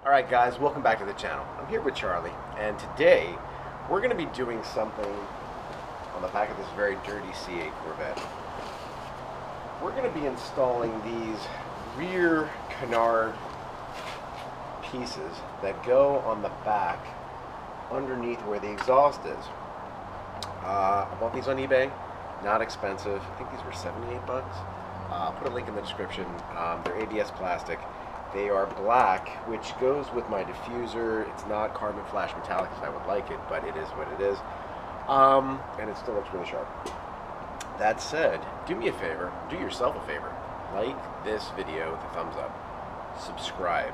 Alright guys, welcome back to the channel. I'm here with Charlie, and today we're going to be doing something on the back of this very dirty C8 Corvette. We're going to be installing these rear canard pieces that go on the back underneath where the exhaust is. I bought these on eBay, not expensive. I think these were 78 bucks. I'll put a link in the description. They're ABS plastic. They are black, which goes with my diffuser. It's not carbon flash metallic as I would like it, but it is what it is. And it still looks really sharp. That said, do me a favor, do yourself a favor. Like this video with a thumbs up. Subscribe.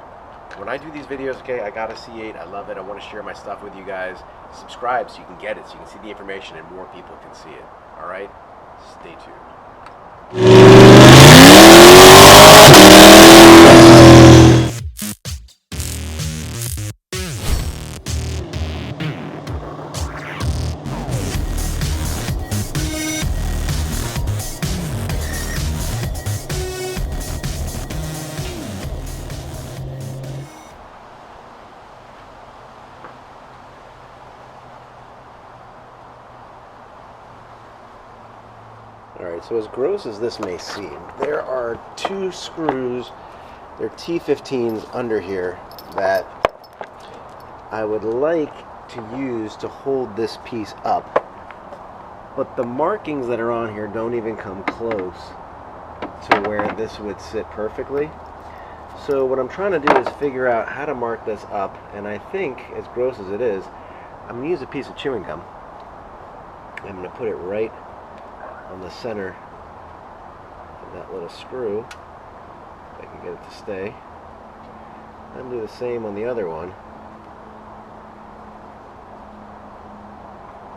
When I do these videos, okay, I got a C8, I love it, I want to share my stuff with you guys. Subscribe so you can get it, so you can see the information and more people can see it. Alright? Stay tuned. Alright, so as gross as this may seem, there are two screws, they're T15s under here, that I would like to use to hold this piece up. But the markings that are on here don't even come close to where this would sit perfectly. So what I'm trying to do is figure out how to mark this up, and I think, as gross as it is, I'm going to use a piece of chewing gum. I'm going to put it right on the center of that little screw, if I can get it to stay, and do the same on the other one.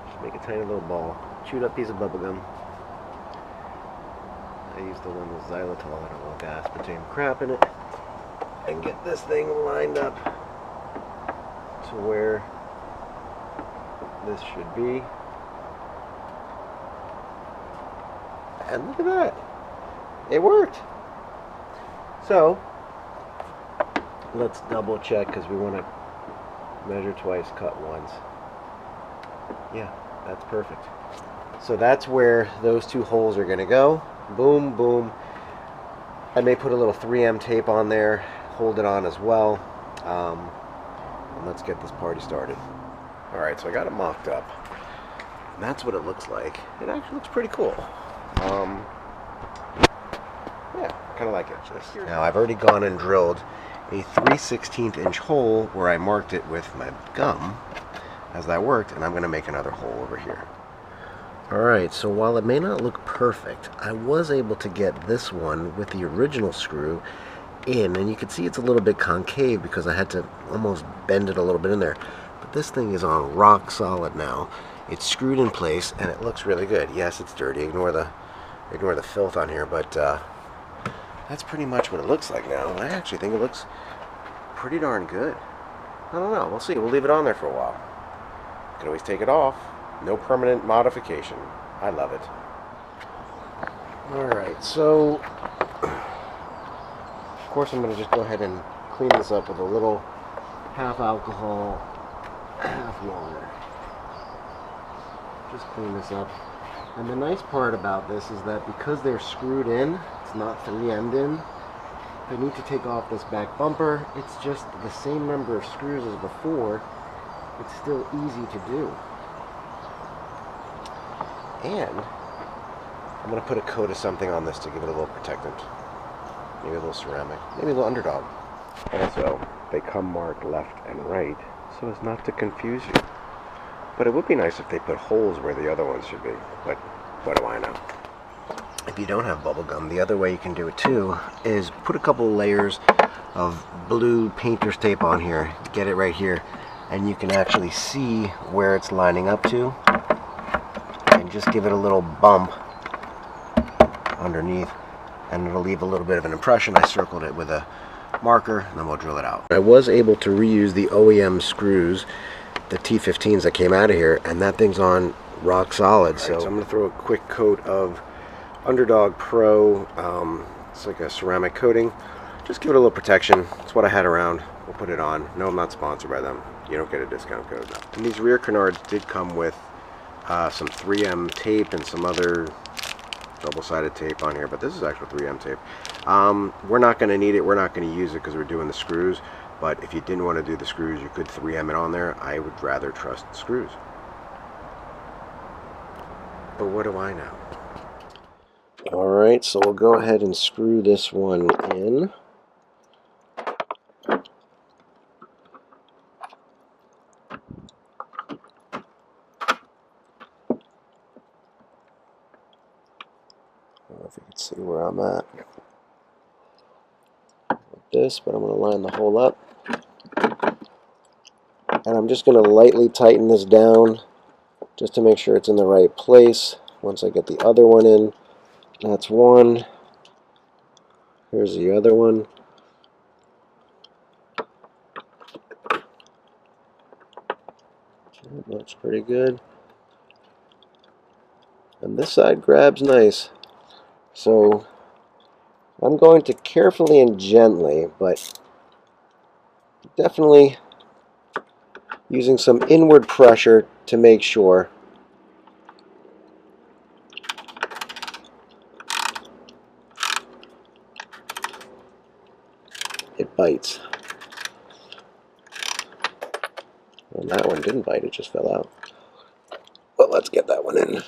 Just make a tiny little ball, chewed up piece of bubble gum. I used the one with xylitol, I don't know, gas, aspartame crap in it, and get this thing lined up to where this should be. And look at that, it worked. So let's double check, because we want to measure twice, cut once. Yeah, that's perfect. So that's where those two holes are going to go. Boom, boom. I may put a little 3M tape on there, hold it on as well. And let's get this party started. Alright, so I got it mocked up. And that's what it looks like. It actually looks pretty cool. Yeah, kind of like it. Now I've already gone and drilled a 3/16 inch hole where I marked it with my gum as that worked, and I'm going to make another hole over here. Alright, so while it may not look perfect, I was able to get this one with the original screw in, and you can see it's a little bit concave because I had to almost bend it a little bit in there. But this thing is on rock solid now. It's screwed in place and it looks really good. Yes, it's dirty. Ignore the filth on here, but that's pretty much what it looks like now. And I actually think it looks pretty darn good. I don't know. We'll see. We'll leave it on there for a while. You can always take it off. No permanent modification. I love it. Alright, so of course I'm going to just go ahead and clean this up with a little half alcohol, half water. Just clean this up. And the nice part about this is that because they're screwed in, it's not 3M'd in. If I need to take off this back bumper, it's just the same number of screws as before. It's still easy to do. And I'm going to put a coat of something on this to give it a little protectant. Maybe a little ceramic, maybe a little underdog. Also, they come marked left and right so as not to confuse you. But it would be nice if they put holes where the other ones should be. But what do I know? If you don't have bubble gum, the other way you can do it too is put a couple layers of blue painter's tape on here. Get it right here, and you can actually see where it's lining up to. And just give it a little bump underneath, and it'll leave a little bit of an impression. I circled it with a marker, and then we'll drill it out. I was able to reuse the OEM screws, the T15s that came out of here, and that thing's on rock solid. Right, so I'm going to throw a quick coat of Underdog Pro. It's like a ceramic coating. Just give it a little protection. It's what I had around. we'll put it on. No, I'm not sponsored by them. You don't get a discount code. No. And these rear canards did come with some 3M tape and some other double-sided tape on here, but this is actual 3M tape. We're not going to need it. We're not going to use it because we're doing the screws, but if you didn't want to do the screws, you could 3M it on there. I would rather trust the screws. But what do I know? Alright, so we'll go ahead and screw this one in. I don't know if you can see where I'm at with this, but I'm going to line the hole up. And I'm just going to lightly tighten this down just to make sure it's in the right place. Once I get the other one in, that's one. Here's the other one. That looks pretty good. And this side grabs nice. So I'm going to carefully and gently, but definitely using some inward pressure to make sure it bites. And that one didn't bite, it just fell out. But let's get that one in.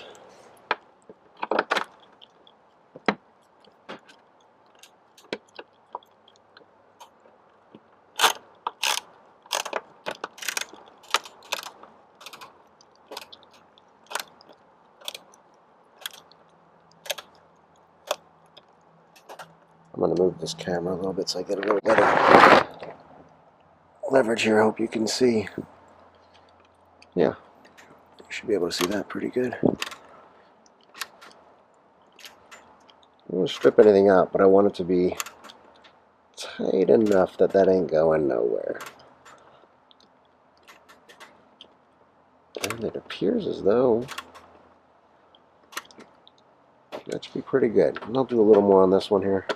I'm going to move this camera a little bit so I get a little better leverage here. I hope you can see. Yeah, you should be able to see that pretty good. I don't want to strip anything out, but I want it to be tight enough that that ain't going nowhere. And it appears as though that should be pretty good. And I'll do a little more on this one here.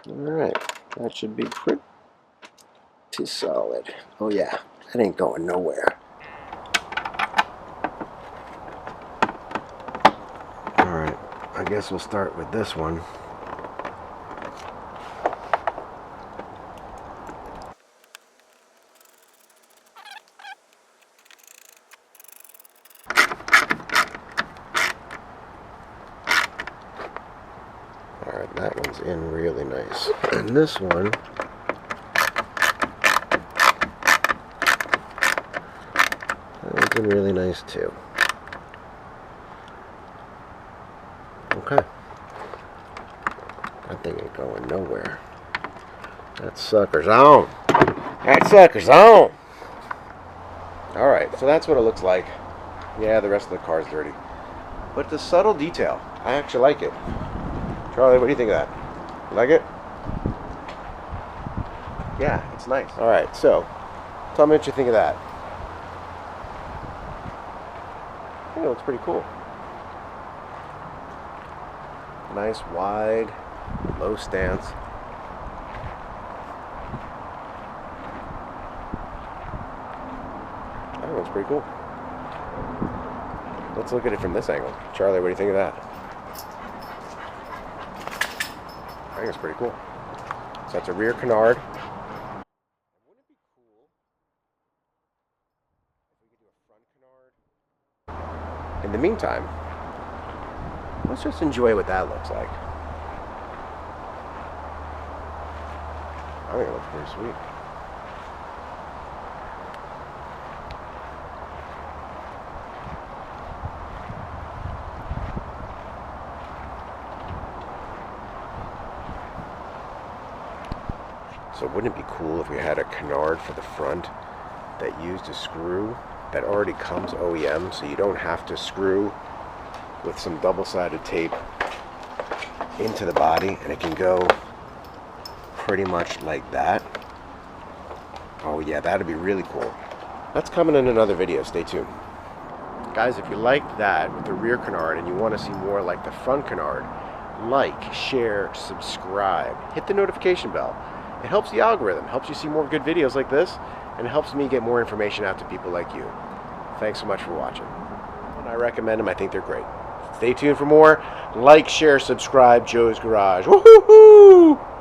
Alright, that should be pretty solid. Oh yeah, that ain't going nowhere. Alright, I guess we'll start with this one. Alright, that one's in really nice. And this one, that one's in really nice too. Okay. That thing ain't going nowhere. That sucker's on. That sucker's on. Alright, so that's what it looks like. Yeah, the rest of the car's dirty. But the subtle detail, I actually like it. Charlie, what do you think of that? You like it? Yeah, it's nice. Alright, so, tell me what you think of that. I think it looks pretty cool. Nice, wide, low stance. That one's pretty cool. Let's look at it from this angle. Charlie, what do you think of that? I think it's pretty cool. So that's a rear canard. Wouldn't it be cool if we could do a front canard? In the meantime, let's just enjoy what that looks like. I think it looks pretty sweet. So wouldn't it be cool if we had a canard for the front that used a screw that already comes OEM, so you don't have to screw with some double-sided tape into the body, and it can go pretty much like that. Oh yeah, that'd be really cool. That's coming in another video. Stay tuned. Guys, if you liked that with the rear canard and you want to see more like the front canard, like, share, subscribe, hit the notification bell. It helps the algorithm, helps you see more good videos like this, and it helps me get more information out to people like you. Thanks so much for watching. And I recommend them. I think they're great. Stay tuned for more. Like, share, subscribe. Joe's Garage. Woohoo!